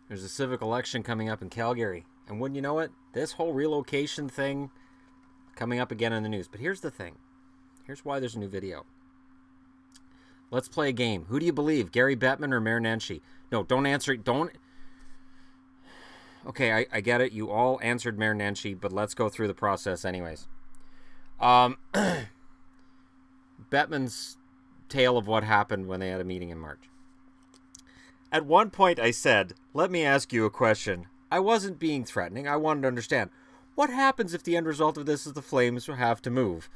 There's a civic election coming up in Calgary. And wouldn't you know it, this whole relocation thing coming up again in the news. But here's the thing. Here's why there's a new video. Let's play a game. Who do you believe, Gary Bettman or Mayor Nenshi? No, don't answer it. Don't. Okay, I get it. You all answered Mayor Nenshi, but let's go through the process anyways. Bettman's tale of what happened when they had a meeting in March. At one point I said, let me ask you a question. I wasn't being threatening. I wanted to understand. What happens if the end result of this is the Flames have to move?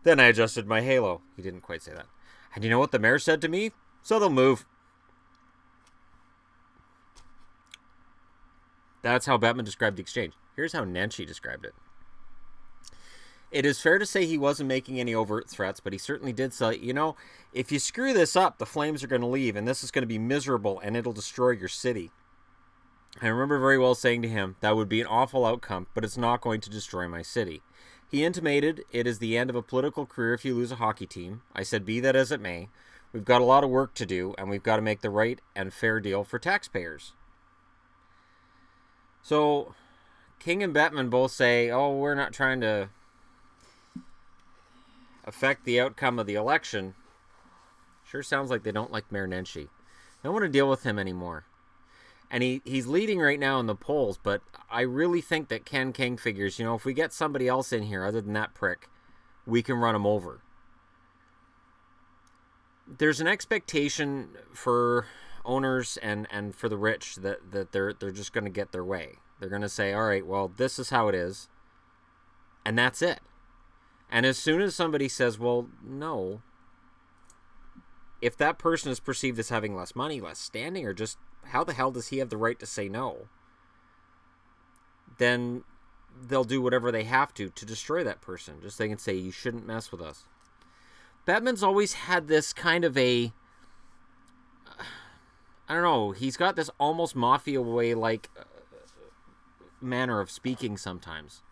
Then I adjusted my halo. He didn't quite say that. And you know what the mayor said to me? So they'll move. That's how Bettman described the exchange. Here's how Nenshi described it. It is fair to say he wasn't making any overt threats, but he certainly did say, you know, if you screw this up, the Flames are going to leave, and this is going to be miserable, and it'll destroy your city. I remember very well saying to him, that would be an awful outcome, but it's not going to destroy my city. He intimated it is the end of a political career if you lose a hockey team. I said, be that as it may, we've got a lot of work to do, and we've got to make the right and fair deal for taxpayers. So, King and Bettman both say, oh, we're not trying to affect the outcome of the election. Sure sounds like they don't like Mayor Nenshi. They don't want to deal with him anymore. And he's leading right now in the polls, but I really think that Ken King figures, you know, if we get somebody else in here other than that prick, we can run him over. There's an expectation for owners and for the rich that they're just going to get their way. They're going to say, all right, well, this is how it is, and that's it. And as soon as somebody says, well, no, if that person is perceived as having less money, less standing, or just how the hell does he have the right to say no, then they'll do whatever they have to destroy that person. Just they can say, you shouldn't mess with us. Bettman's always had this kind of a, I don't know, he's got this almost mafia way like manner of speaking sometimes.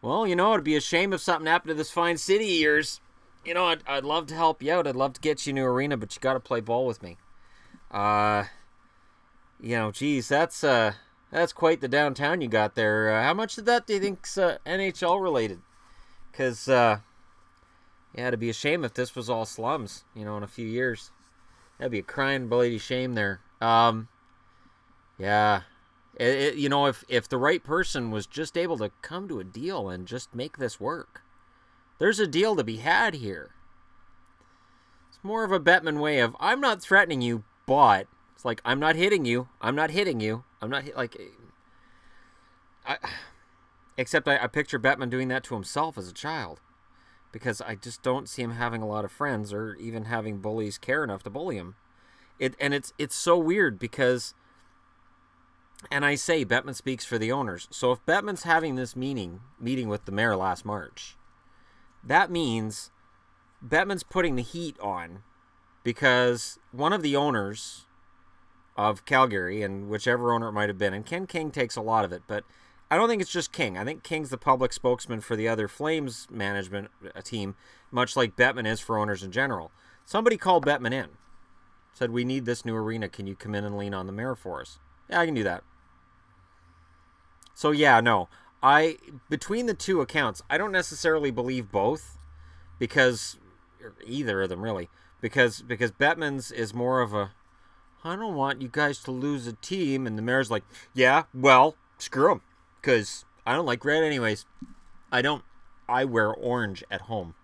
Well, you know, it'd be a shame if something happened to this fine city of yours. You know, I'd love to help you out. I'd love to get you a new arena, but you got to play ball with me. You know, geez, that's quite the downtown you got there. How much of that do you think's NHL related? Because, yeah, it'd be a shame if this was all slums, you know, in a few years. That'd be a crying bloody shame there. Yeah. You know, if the right person was just able to come to a deal and just make this work. There's a deal to be had here. It's more of a Bettman way of, I'm not threatening you, but it's like, I'm not hitting you. I'm not hitting you. I'm not like, except I picture Bettman doing that to himself as a child, because I just don't see him having a lot of friends or even having bullies care enough to bully him. It's so weird because, and I say Bettman speaks for the owners. So if Bettman's having this meeting with the mayor last March, that means Bettman's putting the heat on because one of the owners of Calgary, and whichever owner it might have been, and Ken King takes a lot of it, but I don't think it's just King. I think King's the public spokesman for the other Flames management team, much like Bettman is for owners in general. Somebody called Bettman in, said, we need this new arena. Can you come in and lean on the mayor for us? Yeah, I can do that. So yeah, no. Between the two accounts, I don't necessarily believe both, because either of them really, because Bettman's is more of a, I don't want you guys to lose a team, and the mayor's like, yeah, well, screw them, because I don't like red anyways. I wear orange at home.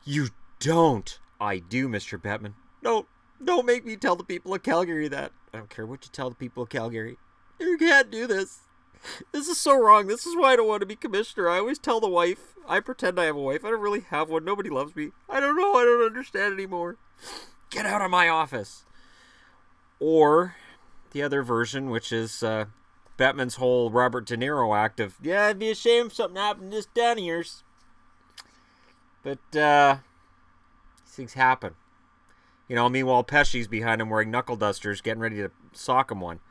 You don't. I do, Mr. Bettman. No, don't make me tell the people of Calgary that. I don't care what you tell the people of Calgary. You can't do this. This is so wrong. This is why I don't want to be commissioner. I always tell the wife. I pretend I have a wife. I don't really have one. Nobody loves me. I don't know. I don't understand anymore. Get out of my office. Or the other version, which is Bettman's whole Robert De Niro act of, yeah, it'd be a shame if something happened to this down years. But these things happen. You know, meanwhile, Pesci's behind him wearing knuckle dusters, getting ready to sock him one.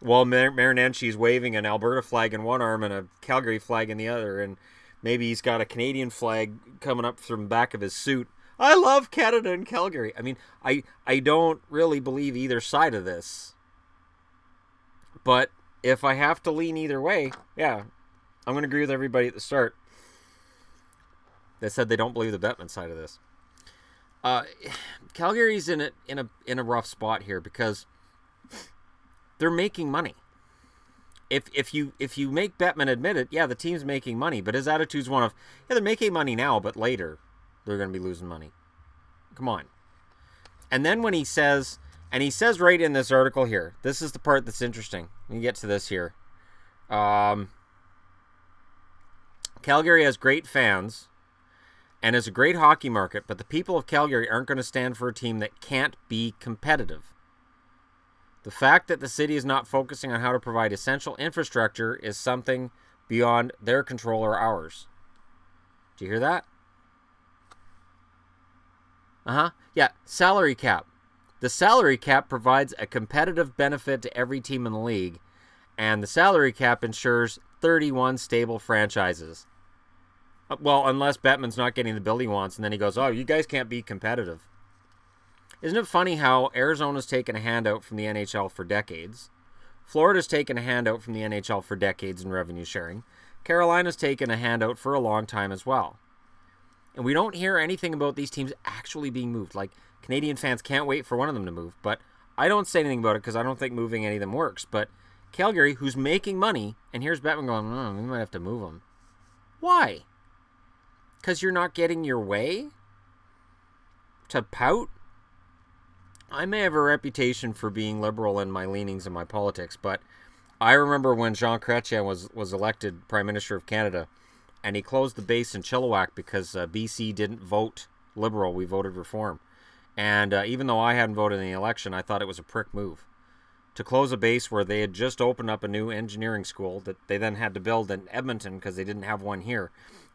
While Mayor Nenshi's waving an Alberta flag in one arm and a Calgary flag in the other, and maybe he's got a Canadian flag coming up from the back of his suit. I love Canada and Calgary. I mean, I don't really believe either side of this. But if I have to lean either way, yeah, I'm going to agree with everybody at the start. They said they don't believe the Bettman side of this. Calgary's in a rough spot here because they're making money. If you make Bettman admit it, yeah, the team's making money, but his attitude's one of, yeah, they're making money now, but later they're going to be losing money. Come on. And then when he says, and he says right in this article here, this is the part that's interesting. Let me get to this here. Calgary has great fans and is a great hockey market, but the people of Calgary aren't going to stand for a team that can't be competitive. The fact that the city is not focusing on how to provide essential infrastructure is something beyond their control or ours. Do you hear that? Yeah, salary cap. The salary cap provides a competitive benefit to every team in the league, and the salary cap ensures 31 stable franchises. Well, unless Bettman's not getting the bill he wants, and then he goes, oh, you guys can't be competitive. Isn't it funny how Arizona's taken a handout from the NHL for decades? Florida's taken a handout from the NHL for decades in revenue sharing. Carolina's taken a handout for a long time as well. And we don't hear anything about these teams actually being moved. Like, Canadian fans can't wait for one of them to move. But I don't say anything about it because I don't think moving any of them works. But Calgary, who's making money, and here's Bettman going, we might have to move them. Why? Because you're not getting your way? To pout? I may have a reputation for being liberal in my leanings and my politics, but I remember when Jean Chrétien was elected Prime Minister of Canada, and he closed the base in Chilliwack because BC didn't vote Liberal. We voted Reform. And even though I hadn't voted in the election, I thought it was a prick move. To close a base where they had just opened up a new engineering school that they then had to build in Edmonton because they didn't have one here.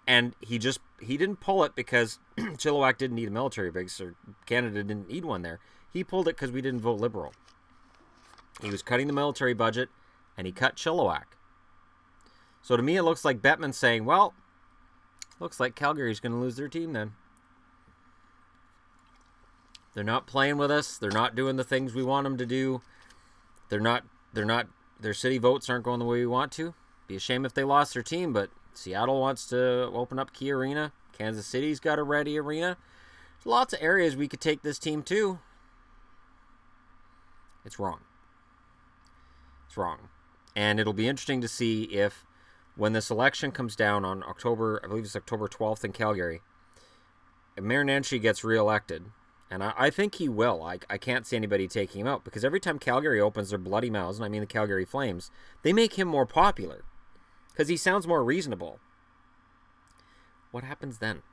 And he didn't pull it because Chilliwack didn't need a military base, or Canada didn't need one there. He pulled it because we didn't vote Liberal. He was cutting the military budget, and he cut Chilliwack. So to me, it looks like Bettman saying, well, looks like Calgary's going to lose their team then. They're not playing with us. They're not doing the things we want them to do. Their city votes aren't going the way we want to. Be a shame if they lost their team, but Seattle wants to open up Key Arena. Kansas City's got a ready arena. There's lots of areas we could take this team to. It's wrong. It's wrong. And it'll be interesting to see if, when this election comes down on October, I believe it's October 12th in Calgary, if Mayor Nenshi gets reelected, and I think he will. I can't see anybody taking him out, because every time Calgary opens their bloody mouths, and I mean the Calgary Flames, they make him more popular, because he sounds more reasonable. What happens then?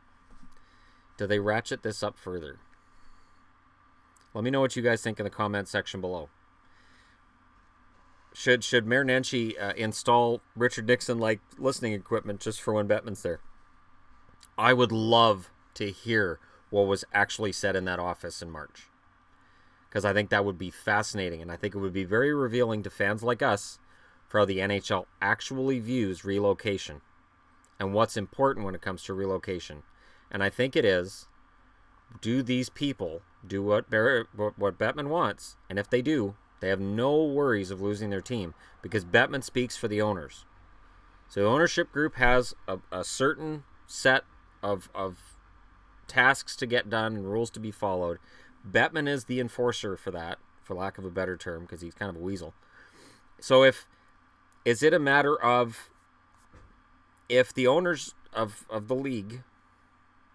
Do they ratchet this up further? Let me know what you guys think in the comment section below. Should Mayor Nenshi install Richard Nixon-like listening equipment just for when Bettman's there? I would love to hear what was actually said in that office in March, because I think that would be fascinating, and I think it would be very revealing to fans like us for how the NHL actually views relocation and what's important when it comes to relocation. And I think it is, do these people do what Bettman wants? And if they do, they have no worries of losing their team, because Bettman speaks for the owners. So the ownership group has a certain set of tasks to get done and rules to be followed. Bettman is the enforcer for that, for lack of a better term, because he's kind of a weasel. So is it a matter of, if the owners of the league,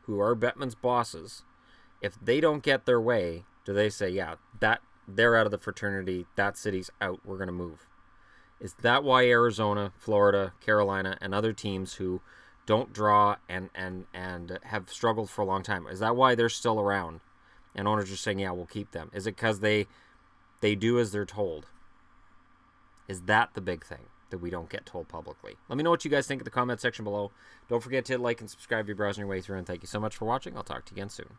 who are Bettman's bosses, if they don't get their way, do they say, yeah, they're out of the fraternity, that city's out, we're going to move? Is that why Arizona, Florida, Carolina, and other teams who don't draw and have struggled for a long time, is that why they're still around? And owners are saying, yeah, we'll keep them. Is it because they do as they're told? Is that the big thing that we don't get told publicly? Let me know what you guys think in the comment section below. Don't forget to hit like and subscribe if you're browsing your way through, and thank you so much for watching. I'll talk to you again soon.